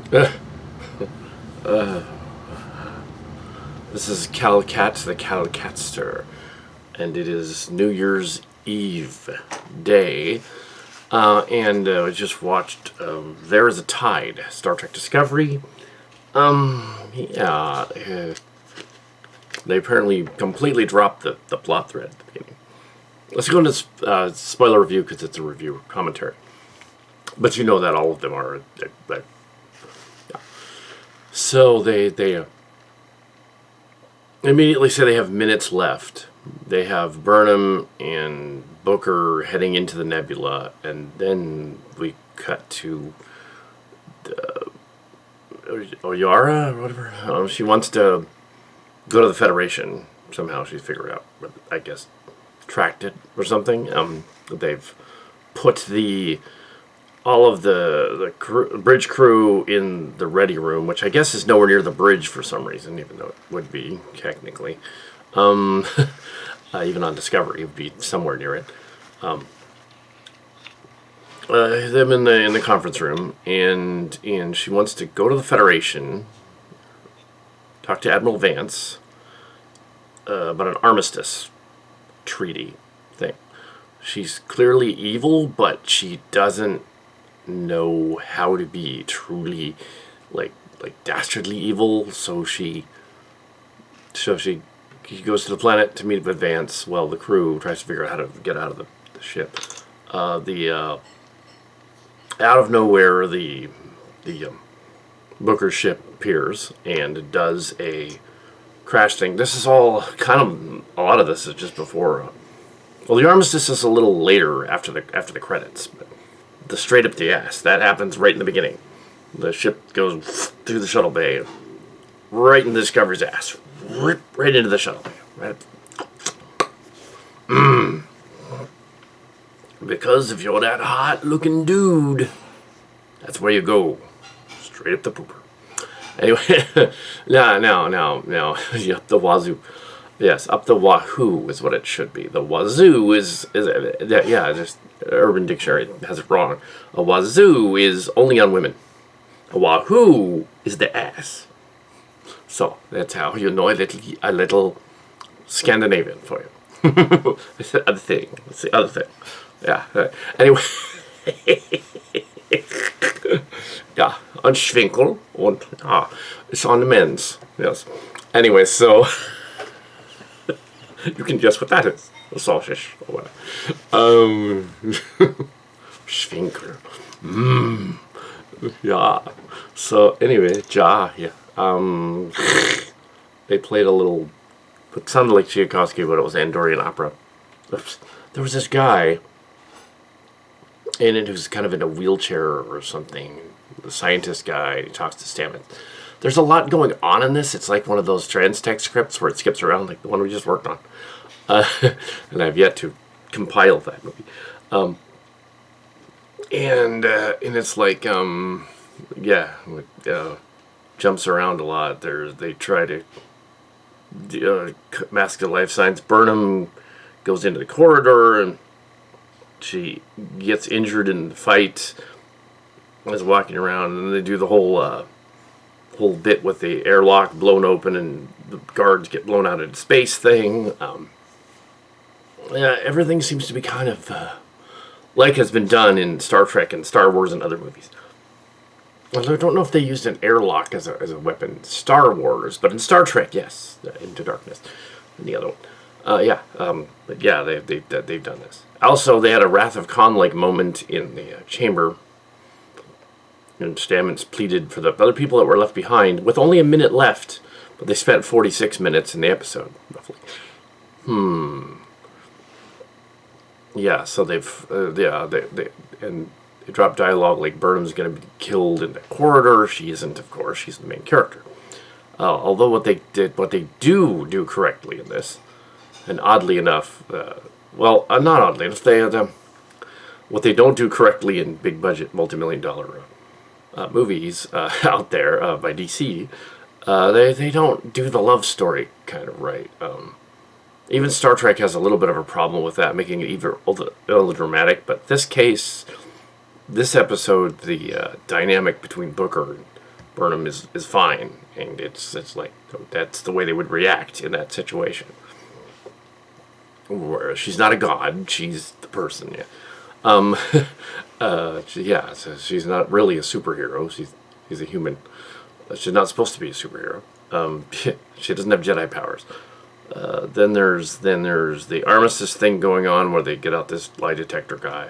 This is Kal Kat, the Kal Katster, and it is New Year's Eve day. I just watched There Is a Tide, Star Trek Discovery. They apparently completely dropped the plot thread at the beginning. Let's go into spoiler review because it's a review commentary. But you know that all of them are. Yeah. So they immediately say they have minutes left. They have Burnham and Booker heading into the nebula, and then we cut to Oyara or whatever. She wants to go to the Federation. Somehow she's figured out, I guess, tracked it or something. They've put all of the bridge crew in the ready room, which I guess is nowhere near the bridge for some reason, even though it would be technically. Even on Discovery, it would be somewhere near it. Them in the conference room, and she wants to go to the Federation, talk to Admiral Vance about an armistice treaty thing. She's clearly evil, but she doesn't know how to be truly like dastardly evil. So she goes to the planet to meet with Vance. Well, the crew tries to figure out how to get out of the ship. Out of nowhere, the Booker ship appears and does a crash thing. This is all kind of, a lot of this is just before. Well, the armistice is a little later after the credits. But the straight up the ass that happens right in the beginning. The ship goes through the shuttle bay, right in the Discovery's ass, right into the shuttle bay. Right. Because if you're that hot-looking dude, that's where you go. Straight up the pooper. Anyway, now, up the wazoo. Yes, up the wahoo is what it should be. The wazoo is just Urban Dictionary has it wrong. A wazoo is only on women. A wahoo is the ass. So that's how you know a little Scandinavian for you. It's the other thing. It's the other thing. Yeah. Anyway. Yeah. On Schwinkel. It's on the men's. Yes. Anyway, so you can guess what that is. A sausage or whatever. Schwinkel. Yeah. So anyway, ja. Yeah. They played a little. It sounded like Tchaikovsky, but it was Andorian opera. Oops. There was this guy in it who's kind of in a wheelchair or something. The scientist guy, he talks to Stamets. There's a lot going on in this. It's like one of those trans text scripts where it skips around, like the one we just worked on. And I've yet to compile that movie. And it's like, jumps around a lot. They try to mask the life signs. Burnham goes into the corridor and she gets injured in the fight. Is walking around, and they do the whole bit with the airlock blown open and the guards get blown out into space thing. Everything seems to be kind of like has been done in Star Trek and Star Wars and other movies. Although I don't know if they used an airlock as a weapon in Star Wars, but in Star Trek, yes, Into Darkness, and the other one. But yeah, they've done this. Also, they had a Wrath of Khan-like moment in the chamber. And Stamets pleaded for the other people that were left behind with only a minute left, but they spent 46 minutes in the episode, roughly. Yeah, so they drop dialogue like Burnham's going to be killed in the corridor. She isn't, of course. She's the main character. Although what they do correctly in this, and oddly enough, not oddly enough, what they don't do correctly in big budget, multi-million-dollar movies out there by DC, they don't do the love story kind of right. Even Star Trek has a little bit of a problem with that, making it even dramatic. But this episode, the dynamic between Booker and Burnham is fine, and it's like that's the way they would react in that situation. Where she's not a god; she's the person. Yeah. So she's not really a superhero. She's a human. She's not supposed to be a superhero. She doesn't have Jedi powers. Then there's the armistice thing going on where they get out this lie detector guy,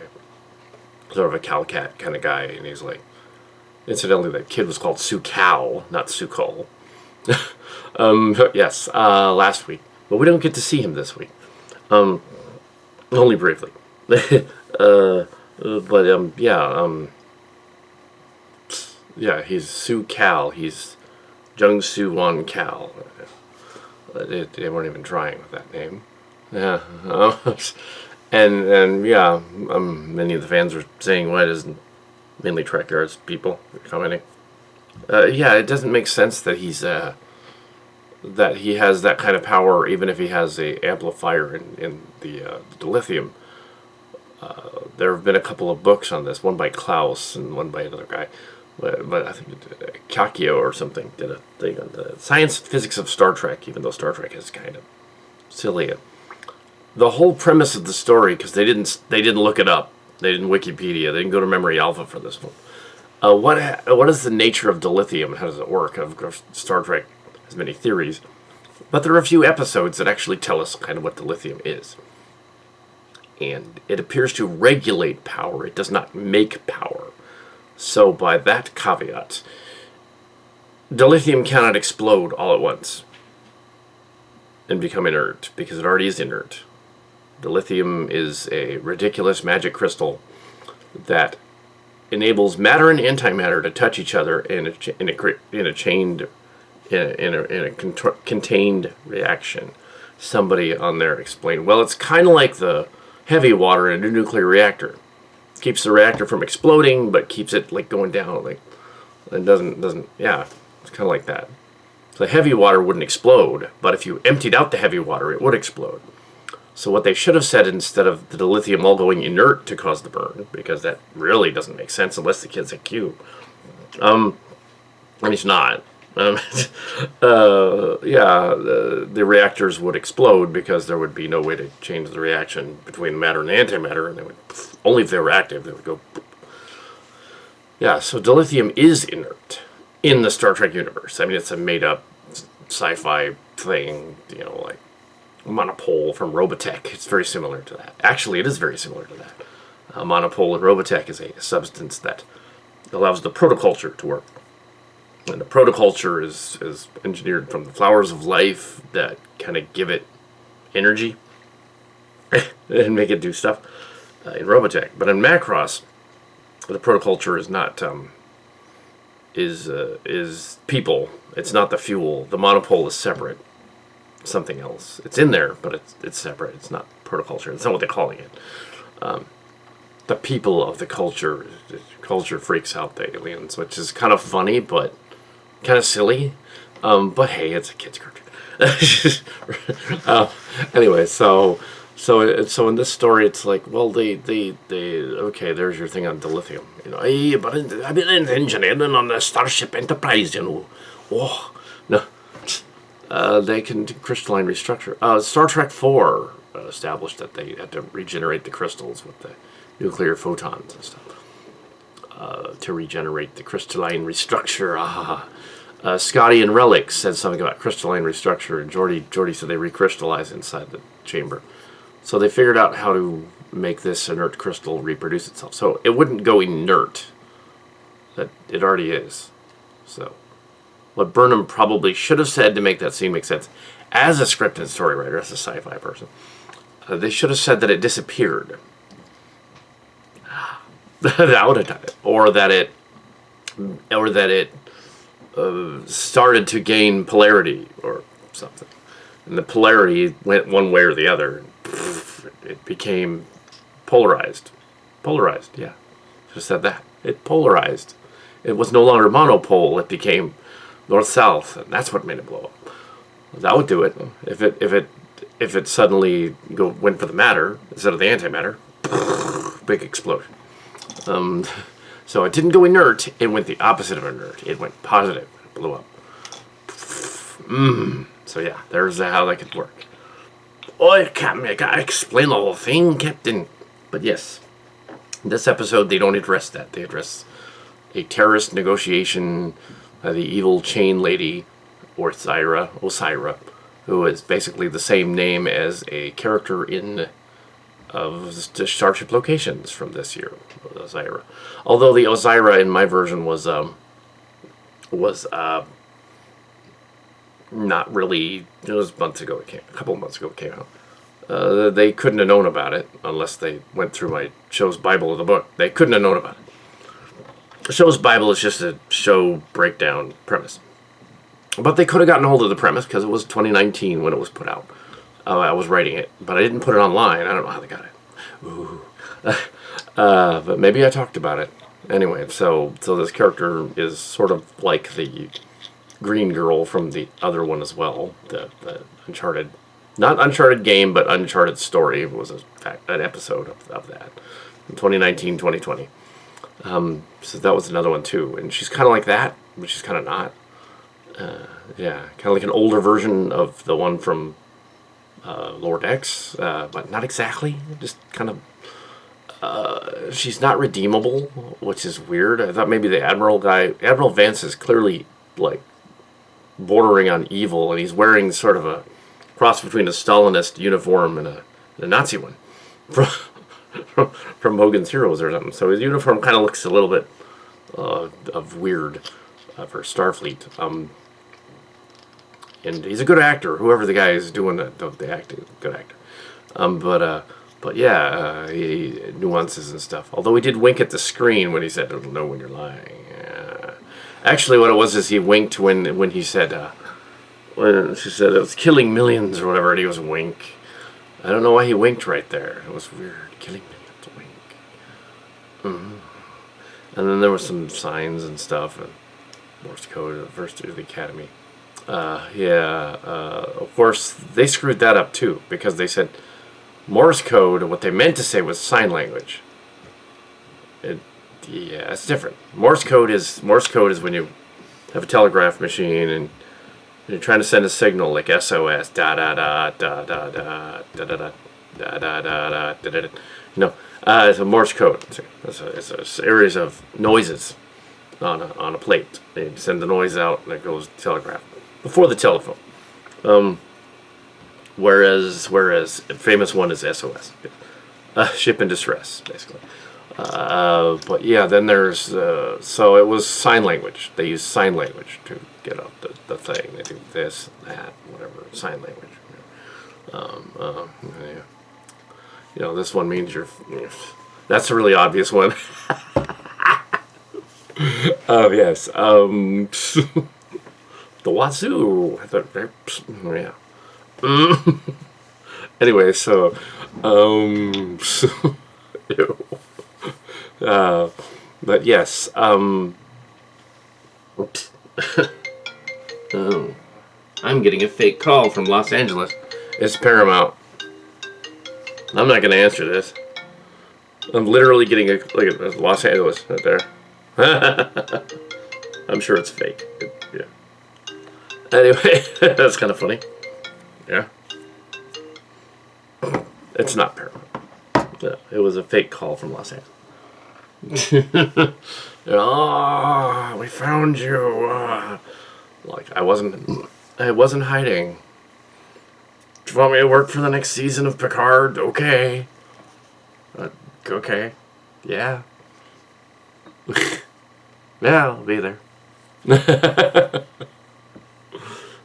sort of a Kal Kat kind of guy, and he's like, incidentally, that kid was called Sukal, not Sukol. Yes, last week, but we don't get to see him this week. Only briefly. Yeah, he's Sukal. He's Jung Soo Won Cal. They weren't even trying with that name. Yeah, many of the fans were saying, "Why doesn't mainly track yards people commenting?" It doesn't make sense that he has that kind of power, even if he has a amplifier in the dilithium. There have been a couple of books on this, one by Klaus and one by another guy, but I think Kakio or something did a thing on the science and physics of Star Trek, even though Star Trek is kind of silly. The whole premise of the story, because they didn't look it up, they didn't Wikipedia, they didn't go to Memory Alpha for this one. What is the nature of dilithium? How does it work? Of course, Star Trek has many theories, but there are a few episodes that actually tell us kind of what dilithium is. And it appears to regulate power. It does not make power. So by that caveat, dilithium cannot explode all at once and become inert, because it already is inert. Dilithium is a ridiculous magic crystal that enables matter and antimatter to touch each other in a contained reaction. Somebody on there explained, well, it's kind of like the heavy water in a nuclear reactor. Keeps the reactor from exploding, but keeps it like going down. Like it doesn't. It's kind of like that. So the heavy water wouldn't explode, but if you emptied out the heavy water, it would explode. So what they should have said, instead of the dilithium all going inert to cause the burn, because that really doesn't make sense unless the kid's a cube. And he's not. The reactors would explode because there would be no way to change the reaction between matter and antimatter, and they would, only if they were active, they would go. Yeah, so dilithium is inert in the Star Trek universe. I mean, it's a made-up sci-fi thing, like monopole from Robotech. It's very similar to that. Actually, it is very similar to that. Monopole in Robotech is a substance that allows the protoculture to work. And the protoculture is engineered from the flowers of life that kind of give it energy and make it do stuff in Robotech. But in Macross, the protoculture is not is people. It's not the fuel. The monopole is separate. Something else. It's in there, but it's separate. It's not protoculture. It's not what they're calling it. The people of the culture freaks out the aliens, which is kind of funny, but kind of silly, but hey, it's a kid's cartoon. Anyway, so in this story, it's like, well, they okay, there's your thing on dilithium, Hey, but I've been engineering on the Starship Enterprise, Oh, no, they can do crystalline restructure. Star Trek 4 established that they had to regenerate the crystals with the nuclear photons and stuff. To regenerate the crystalline restructure. Scotty and Relic said something about crystalline restructure, and Geordi said they recrystallize inside the chamber. So they figured out how to make this inert crystal reproduce itself. So it wouldn't go inert. That it already is. So what Burnham probably should have said to make that scene make sense, as a script and story writer, as a sci-fi person, they should have said that it disappeared. That would have done it, or that it started to gain polarity or something, and the polarity went one way or the other. It became polarized. Yeah, just said that. It polarized. It was no longer monopole. It became north-south, and that's what made it blow up. That would do it. If it suddenly went for the matter instead of the antimatter, big explosion. So it didn't go inert. It went the opposite of inert. It went positive. It blew up. So yeah, there's how that could work. Oh, Captain, I gotta explain the whole thing, Captain. But yes, this episode they don't address that. They address a terrorist negotiation by the evil chain lady, Osira, who is basically the same name as a character in of the Starship Locations from this year, Osira. Although the Osira in my version was not really. It was months ago. A couple of months ago it came out. They couldn't have known about it unless they went through my show's Bible of the book. They couldn't have known about it. The show's Bible is just a show breakdown premise. But they could have gotten hold of the premise because it was 2019 when it was put out. I was writing it, but I didn't put it online. I don't know how they got it. Ooh. But maybe I talked about it. Anyway, so this character is sort of like the green girl from the other one as well. The Uncharted, not Uncharted game, but Uncharted story was an episode of that in 2019, 2020. So that was another one too. And she's kind of like that, but she's kind of not. Yeah, kind of like an older version of the one from Lord X, but not exactly. Just kind of. She's not redeemable, which is weird. I thought maybe the Admiral Vance is clearly like bordering on evil, and he's wearing sort of a cross between a Stalinist uniform and a Nazi one from Hogan's Heroes or something. So his uniform kind of looks a little bit of weird for Starfleet. And he's a good actor. Whoever the guy is doing the acting, good actor. But yeah, nuances and stuff. Although he did wink at the screen when he said, "It'll know when you're lying." Actually, what it was is he winked when he said, when she said it was killing millions or whatever, and he was wink. I don't know why he winked right there. It was weird. Killing millions, wink. And then there were some signs and stuff, and Morse code, the first year of the academy. Of course, they screwed that up too, because they said Morse code, what they meant to say was sign language. It's different. Morse code is when you have a telegraph machine and you're trying to send a signal like SOS, da da da da da da da da da da da da da da. It's a Morse code. It's a series of noises on a plate. They send the noise out and it goes to telegraph before the telephone. Whereas a famous one is SOS, ship in distress, basically. But yeah, then there's so it was sign language. They use sign language to get up the thing. They do this, that, whatever, sign language. This one means you're. That's a really obvious one. Yes. The wazoo. I thought, yeah. Anyway, so, ew. But yes, oops. Oh, I'm getting a fake call from Los Angeles. It's Paramount. I'm not going to answer this. I'm literally getting look at Los Angeles right there. I'm sure it's fake. Yeah. Anyway, that's kind of funny. Yeah. It's not Paramount. No, it was a fake call from Los Angeles. Oh, we found you. Like I wasn't hiding. Do you want me to work for the next season of Picard? Okay. Okay. Yeah. Yeah, I'll be there.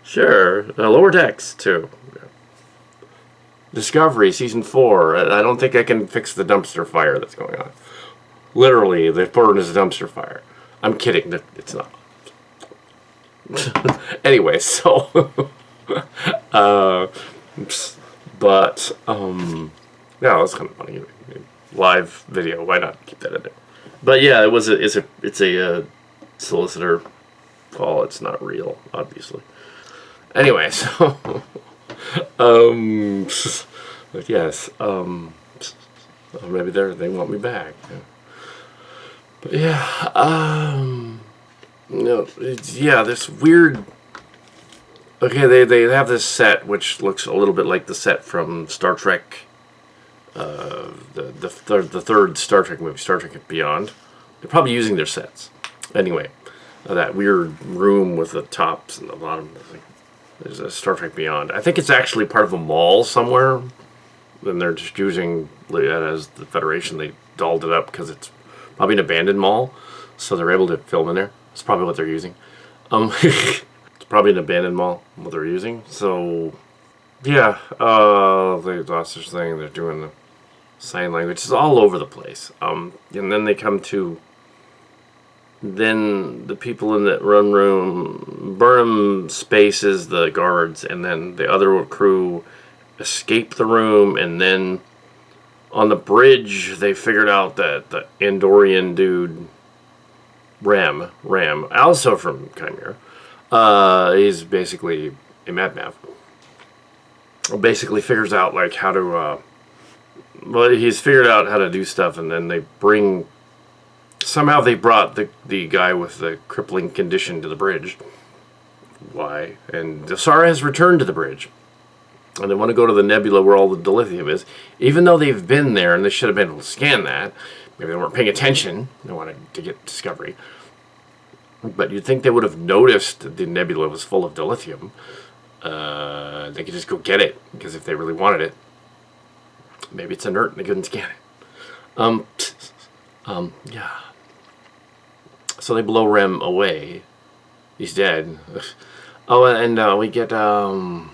Sure. Lower Decks too. Discovery season 4. I don't think I can fix the dumpster fire that's going on. Literally, the burn is a dumpster fire. I'm kidding. It's not. Anyway, so. But yeah, that's kind of funny. Live video. Why not keep that in there? But yeah, it's a solicitor call. It's not real, obviously. Anyway, so. But yes, maybe they want me back. But yeah, no, yeah, this weird. Okay, they have this set which looks a little bit like the set from Star Trek, the third Star Trek movie, Star Trek Beyond. They're probably using their sets. Anyway, that weird room with the tops and the bottom. There's a Star Trek Beyond. I think it's actually part of a mall somewhere. Then they're just using it as the Federation. They dolled it up because it's probably an abandoned mall, so they're able to film in there. That's probably what they're using. It's probably an abandoned mall, what they're using. So, yeah, they lost this thing. They're doing the sign language. It's all over the place. And then they come to. Then the people in that run room, Burnham spaces the guards, and then the other crew escape the room, and then on the bridge they figured out that the Andorian dude, Ram, also from Chimera, he's basically a madman. Basically figures out like how to, he's figured out how to do stuff, and then they bring. Somehow they brought the guy with the crippling condition to the bridge. Why? And Dasara has returned to the bridge. And they want to go to the nebula where all the dilithium is. Even though they've been there and they should have been able to scan that. Maybe they weren't paying attention. They wanted to get discovery. But you'd think they would have noticed that the nebula was full of dilithium. They could just go get it. Because if they really wanted it. Maybe it's inert and they couldn't scan it. Yeah. So they blow Rem away. He's dead. Oh, and we get that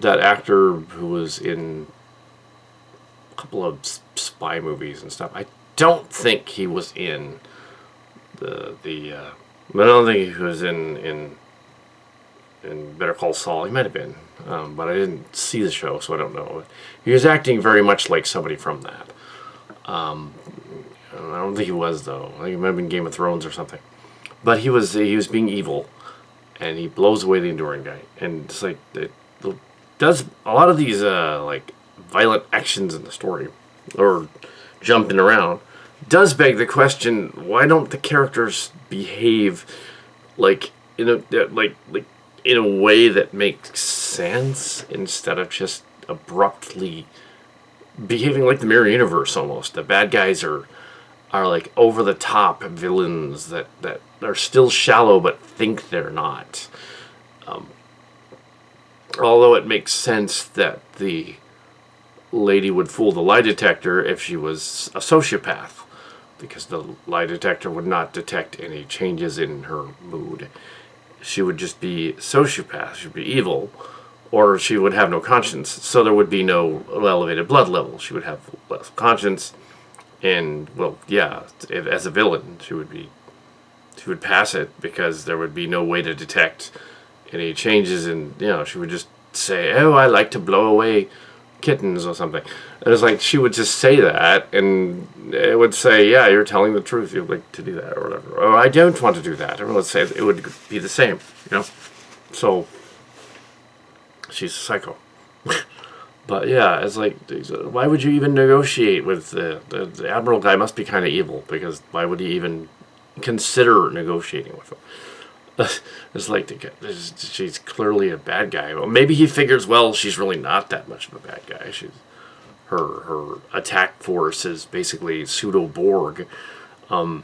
actor who was in a couple of spy movies and stuff. I don't think he was in I don't think he was in Better Call Saul. He might have been, but I didn't see the show, so I don't know. He was acting very much like somebody from that. I don't think he was, though. I think he might have been Game of Thrones or something. But he was being evil, and he blows away the Enduring guy. And it's like it does a lot of these like violent actions in the story, or jumping around, does beg the question: why don't the characters behave like in a way that makes sense instead of just abruptly behaving like the Mirror Universe almost? The bad guys are like over the top villains that are still shallow but think they're not. Although it makes sense that the lady would fool the lie detector if she was a sociopath, because the lie detector would not detect any changes in her mood. She would just be sociopath, she would be evil, or she would have no conscience, so there would be no elevated blood level. She would have less conscience. And, well, yeah, as a villain, she would pass it because there would be no way to detect any changes in, she would just say, oh, I like to blow away kittens or something. And it's like, she would just say that, and it would say, yeah, you're telling the truth, you'd like to do that, or whatever. Oh, I don't want to do that. Everyone would say it would be the same, So, she's a psycho. But yeah, it's like, why would you even negotiate with the Admiral guy? Must be kind of evil, because why would he even consider negotiating with him? It's like, she's clearly a bad guy. Well, maybe he figures, well, she's really not that much of a bad guy. Her attack force is basically pseudo Borg, and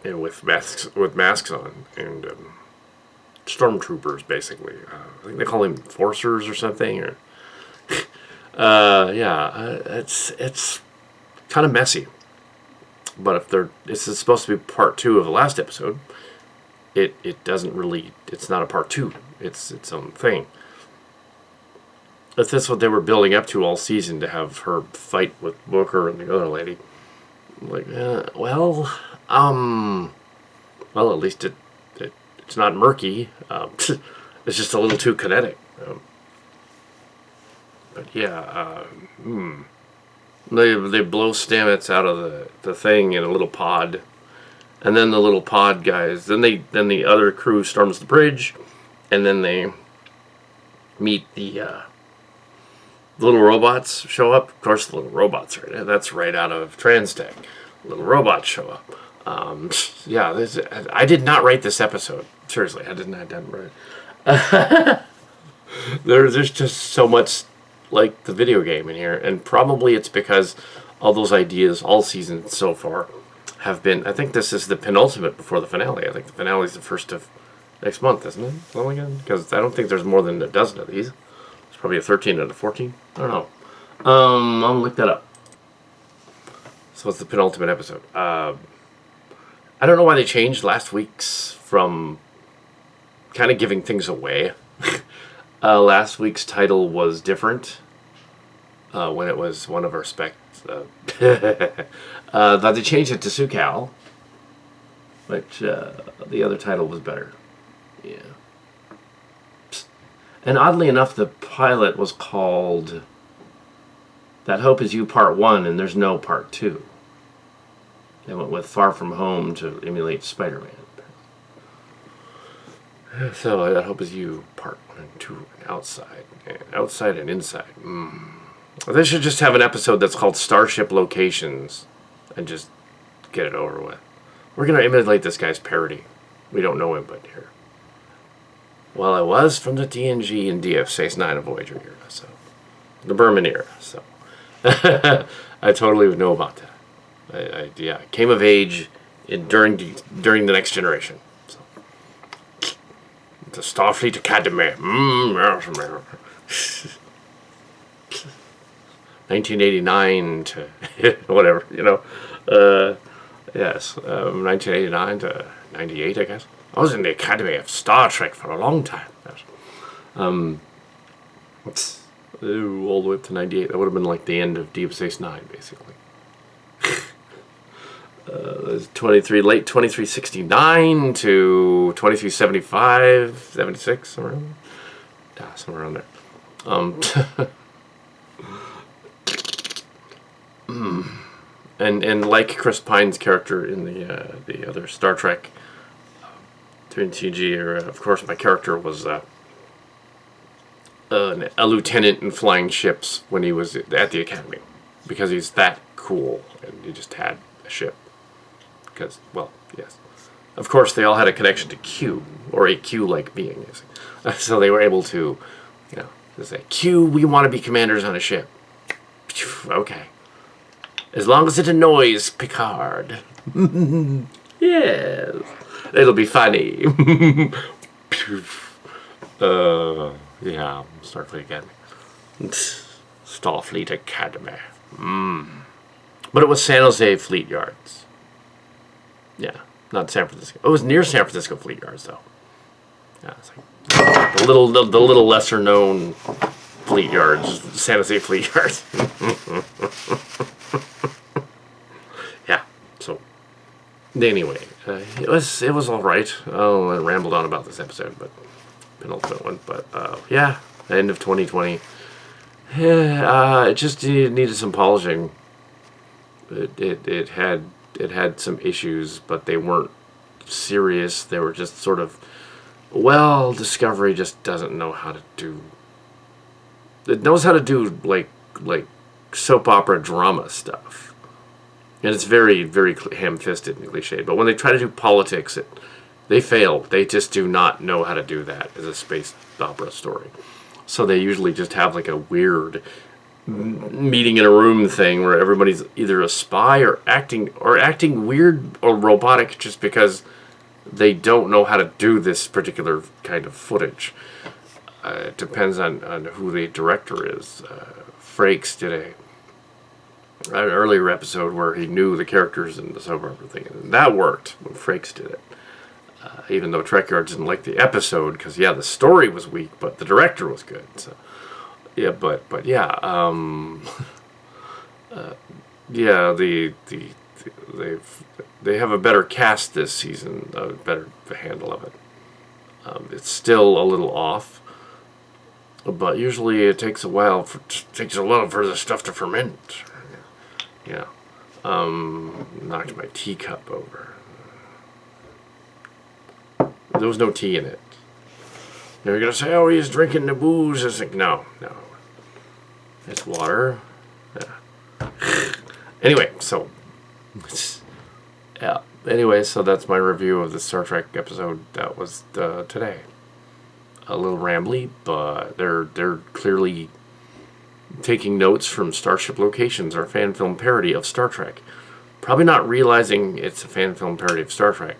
with masks on, and stormtroopers basically. I think they call them forcers or something, or. It's kind of messy. But if this is supposed to be part 2 of the last episode, it doesn't really. It's not a part 2. It's its own thing. If that's what they were building up to all season, to have her fight with Booker and the other lady, like, well, at least it's not murky. It's just a little too kinetic. But yeah, they blow Stamets out of the thing in a little pod, and then the little pod guys. Then the other crew storms the bridge, and then they meet the little robots show up. Of course, the little robots that's right out of Transtech. little robots show up. Yeah, I did not write this episode. Seriously, I didn't write it. There's just so much like the video game in here, and probably it's because all those ideas all season so far have been. I think this is the penultimate before the finale. I think the finale is the first of next month, isn't it? Something like that? Because I don't think there's more than a dozen of these. It's probably a 13 and a 14. I don't know. I'll look that up. So it's the penultimate episode. I don't know why they changed last week's from kind of giving things away. Last week's title was different when it was one of our specs. That they changed it to Sukal, which the other title was better. Yeah. And oddly enough, the pilot was called That Hope Is You Part 1, and there's no Part 2. They went with Far From Home to emulate Spider-Man. So That Hope Is You Part 1 and 2, and Outside and Inside. They should just have an episode that's called Starship Locations and just get it over with. We're going to emulate this guy's parody. We don't know him, but here. Well, I was from the TNG and Deep Space Nine of Voyager era, so the Berman era, so I totally would know about that. I came of age during the Next Generation. So the Starfleet Academy, 1989 to whatever, yes, 1989 to 98, I guess. I was in the Academy of Star Trek for a long time. All the way up to 98. That would have been like the end of Deep Space Nine, basically. Late 2369 to 2375, 76, somewhere around there. Yeah, somewhere around there. And like Chris Pine's character in the other Star Trek during TNG era, of course, my character was a lieutenant in flying ships when he was at the Academy, because he's that cool and he just had a ship. Because, well, yes. Of course, they all had a connection to Q, or a Q-like being. So they were able to, say, Q, we want to be commanders on a ship. Okay. As long as it annoys Picard. Yes. It'll be funny. Yeah, Starfleet Academy. Starfleet Academy. But it was San Jose Fleet Yards. Yeah, not San Francisco. It was near San Francisco Fleet Yards, though. Yeah, it's like the little lesser known Fleet Yards, San Jose Fleet Yards. Yeah. So anyway, it was all right. Oh, I rambled on about this episode, but penultimate one. But yeah, end of 2020. Yeah, it just needed some polishing. It had some issues, but they weren't serious. They were just sort of, well, Discovery just doesn't know how to do. It knows how to do like soap opera drama stuff, and it's very, very ham-fisted and cliched. But when they try to do politics, they fail. They just do not know how to do that as a space opera story. So they usually just have like a weird meeting in a room thing where everybody's either a spy or acting weird or robotic just because they don't know how to do this particular kind of footage. It depends on who the director is. Frakes did an earlier episode where he knew the characters and the soap opera thing, and that worked when Frakes did it. Even though Trek Yards didn't like the episode because the story was weak, but the director was good. So. Yeah, but yeah, yeah. They have a better cast this season, a better handle of it. It's still a little off, but usually it takes a while for the stuff to ferment. Yeah, knocked my teacup over. There was no tea in it. You're gonna say, "Oh, he's drinking the booze." It's like, no. It's water. Yeah. Anyway, so Yeah. Anyway, so that's my review of the Star Trek episode that was today. A little rambly, but they're clearly taking notes from Starship Locations, our fan film parody of Star Trek. Probably not realizing it's a fan film parody of Star Trek.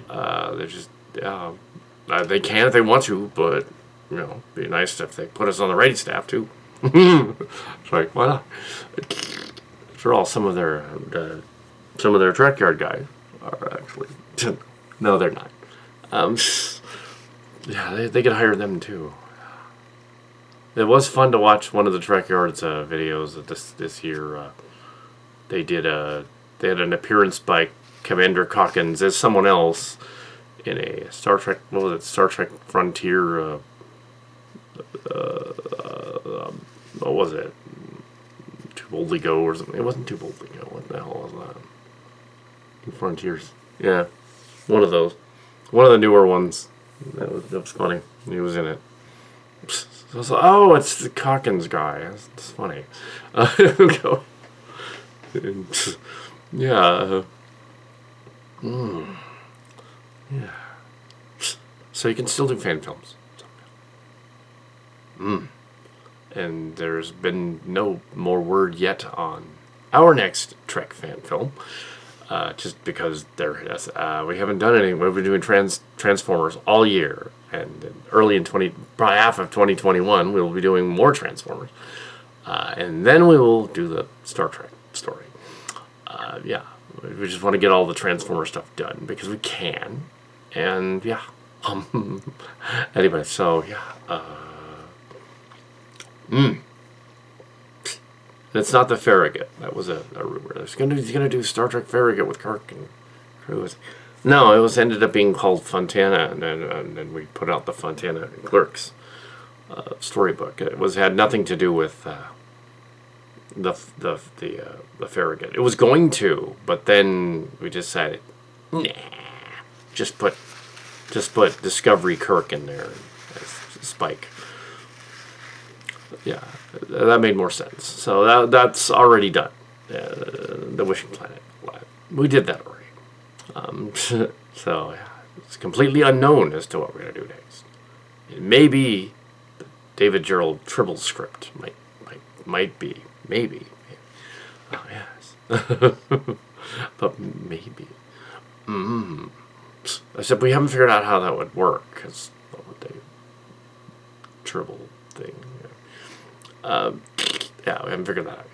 They're just they can if they want to, but it'd be nice if they put us on the writing staff too. It's like, why not? After all, some of their Trekyard guys are actually no, they're not. Yeah, they could hire them too. It was fun to watch one of the Trekyard's videos this year. They had an appearance by Commander Calkins as someone else in a Star Trek. What was it? Star Trek Frontier. What was it? Too Boldly Go or something. It wasn't Too Boldly Go. What the hell was that? Frontiers. Yeah, one of those. One of the newer ones. That was funny. He was in it. So I was like, oh, it's the Calkins guy. That's funny. Yeah. Yeah. So you can still do fan films. And there's been no more word yet on our next Trek fan film. Just because we haven't done anything. We've been doing Transformers all year, and early in probably half of 2021, we'll be doing more Transformers, and then we will do the Star Trek story. Yeah, we just want to get all the Transformer stuff done because we can, and yeah. Anyway, so yeah. It's not the Farragut. That was a rumor. He's gonna do Star Trek Farragut with Kirk and crew. No, it ended up being called Fontana, and then we put out the Fontana and Clerks storybook. It had nothing to do with the Farragut. It was going to, but then we decided, nah, just put Discovery Kirk in there as Spike. Yeah, that made more sense. So that's already done. The Wishing Planet. We did that already. So yeah, it's completely unknown as to what we're going to do next. It may be the David Gerald Tribble script. Might be. Maybe. Oh, yes. But maybe. Except we haven't figured out how that would work, because the Tribble thing. Yeah, we haven't figured that out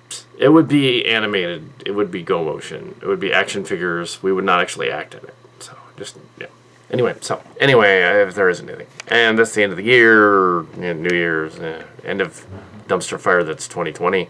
yet. It would be animated. It would be go motion. It would be action figures. We would not actually act in it. So, just, yeah. Anyway, if there isn't anything. And that's the end of the year, New Year's, end of dumpster fire that's 2020.